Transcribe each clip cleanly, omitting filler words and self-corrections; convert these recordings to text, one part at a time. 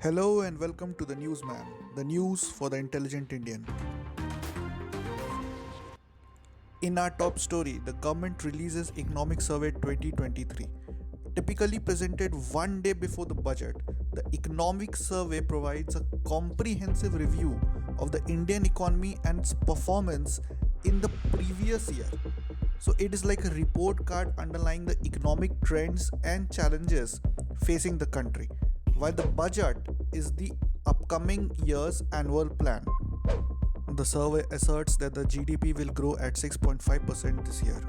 Hello and welcome to the Newsman, the news for the intelligent Indian. In our top story, the government releases Economic Survey 2023. Typically presented one day before the budget, the Economic Survey provides a comprehensive review of the Indian economy and its performance in the previous year. So it is like a report card underlying the economic trends and challenges facing the country, while the budget is the upcoming year's annual plan. The survey asserts that the GDP will grow at 6.5% this year.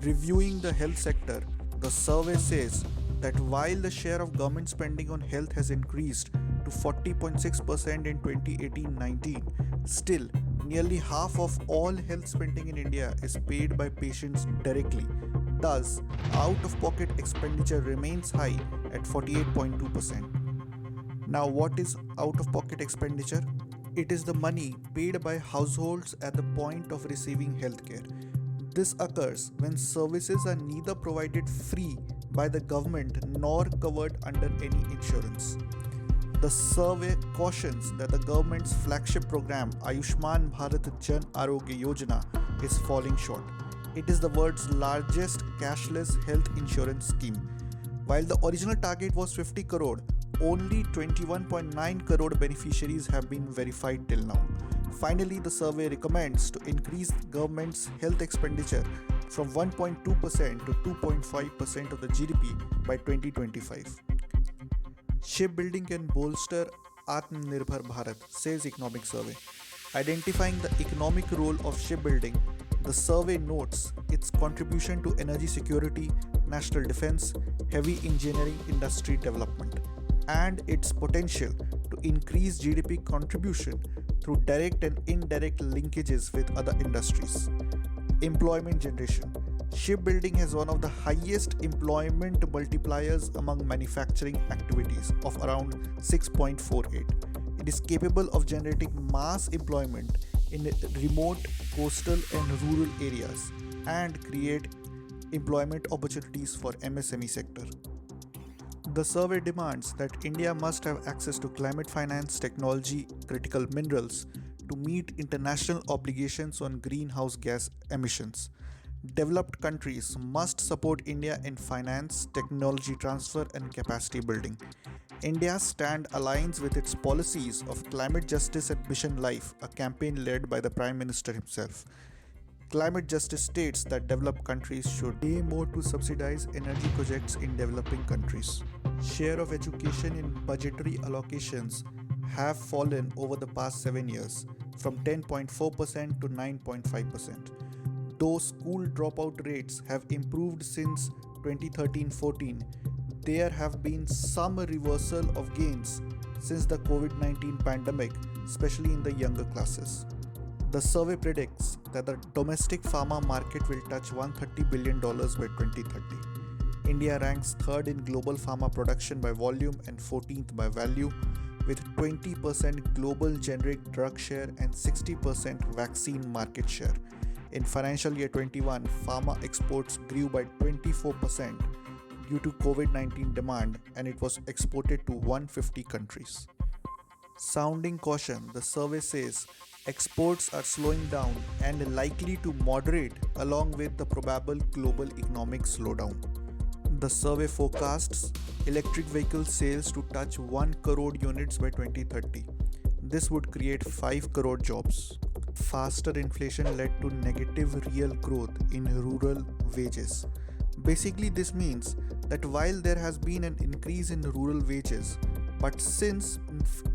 Reviewing the health sector, the survey says that while the share of government spending on health has increased to 40.6% in 2018-19, still nearly half of all health spending in India is paid by patients directly. Thus, out-of-pocket expenditure remains high at 48.2%. Now, what is out-of-pocket expenditure? It is the money paid by households at the point of receiving healthcare. This occurs when services are neither provided free by the government nor covered under any insurance. The survey cautions that the government's flagship program 𝗪𝗵𝘃𝗀𝗵𝘁 𝗀𝗵𝘃𝗀𝗃 is falling short. It is the world's largest cashless health insurance scheme. While the original target was 50 crore, only 21.9 crore beneficiaries have been verified till now. Finally, the survey recommends to increase the government's health expenditure from 1.2% to 2.5% of the GDP by 2025. Shipbuilding can bolster 𝗪𝗵𝘃𝗀𝗵𝘁, says Economic Survey. Identifying the economic role of shipbuilding, the survey notes its contribution to energy security, national defense, heavy engineering industry development, and its potential to increase GDP contribution through direct and indirect linkages with other industries. Employment generation. Shipbuilding has one of the highest employment multipliers among manufacturing activities of around 6.48. It is capable of generating mass employment in remote, coastal and rural areas and create employment opportunities for MSME sector. The survey demands that India must have access to climate finance, technology, critical minerals to meet international obligations on greenhouse gas emissions. Developed countries must support India in finance, technology transfer and capacity building. India's stand aligns with its policies of climate justice and Mission Life, a campaign led by the Prime Minister himself. Climate justice states that developed countries should pay more to subsidize energy projects in developing countries. Share of education in budgetary allocations have fallen over the past 7 years, from 10.4% to 9.5%. Though school dropout rates have improved since 2013-14, there have been some reversal of gains since the COVID-19 pandemic, especially in the younger classes. The survey predicts that the domestic pharma market will touch $130 billion by 2030. India ranks third in global pharma production by volume and 14th by value, with 20% global generic drug share and 60% vaccine market share. In financial year 21, pharma exports grew by 24% due to COVID-19 demand, and it was exported to 150 countries. Sounding caution, the survey says exports are slowing down and likely to moderate along with the probable global economic slowdown. The survey forecasts electric vehicle sales to touch 1 crore units by 2030. This would create 5 crore jobs. Faster inflation led to negative real growth in rural wages. Basically, this means that while there has been an increase in rural wages, but since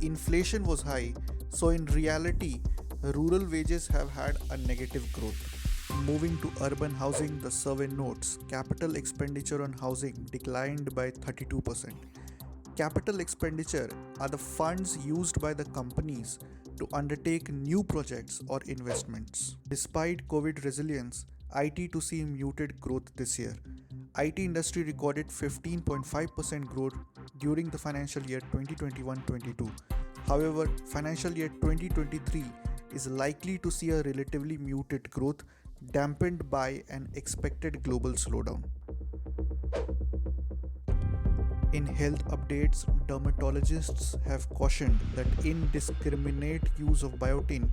inflation was high, so in reality, rural wages have had a negative growth. Moving to urban housing, the survey notes capital expenditure on housing declined by 32%. Capital expenditure are the funds used by the companies to undertake new projects or investments. Despite COVID resilience, IT to see muted growth this year. IT industry recorded 15.5% growth during the financial year 2021-22. However, financial year 2023 is likely to see a relatively muted growth, dampened by an expected global slowdown. In health updates, dermatologists have cautioned that indiscriminate use of biotin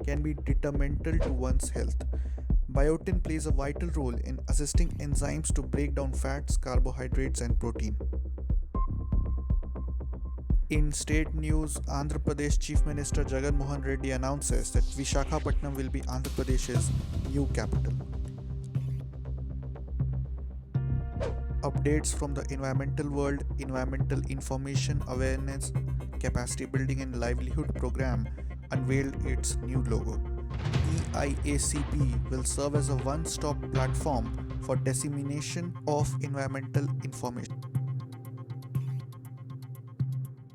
can be detrimental to one's health. Biotin plays a vital role in assisting enzymes to break down fats, carbohydrates, and protein. In state news, Andhra Pradesh Chief Minister 𝗀𝗵𝘁𝘁 announces that Visakhapatnam will be Andhra Pradesh's new capital. Updates from the environmental world, Environmental Information Awareness, Capacity Building and Livelihood Program unveiled its new logo. EIACP will serve as a one-stop platform for dissemination of environmental information.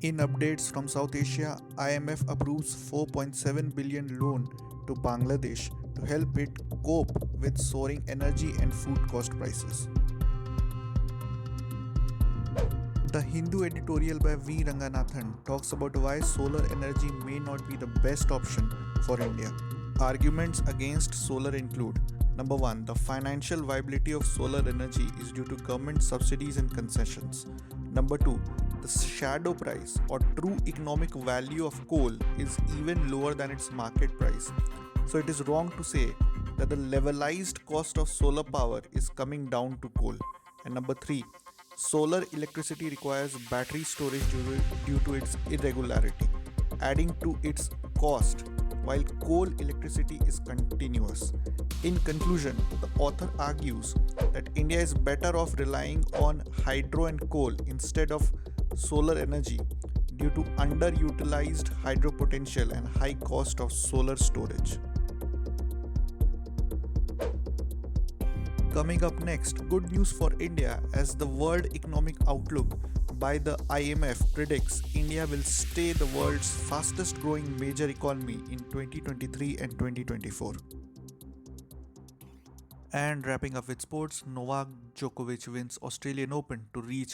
In updates from South Asia, IMF approves 4.7 billion loan to Bangladesh to help it cope with soaring energy and food cost prices. The Hindu editorial by 𝗵 Ranganathan talks about why solar energy may not be the best option for India. Arguments against solar include: Number 1. The financial viability of solar energy is due to government subsidies and concessions. Number 2. The shadow price or true economic value of coal is even lower than its market price. So it is wrong to say that the levelized cost of solar power is coming down to coal. And number 3. Solar electricity requires battery storage due to its irregularity, adding to its cost, while coal electricity is continuous. In conclusion, the author argues that India is better off relying on hydro and coal instead of solar energy due to underutilized hydro potential and high cost of solar storage. Coming up next, good news for India, as the World Economic Outlook by the IMF predicts India will stay the world's fastest growing major economy in 2023 and 2024. And wrapping up with sports, Novak Djokovic wins Australian Open to reach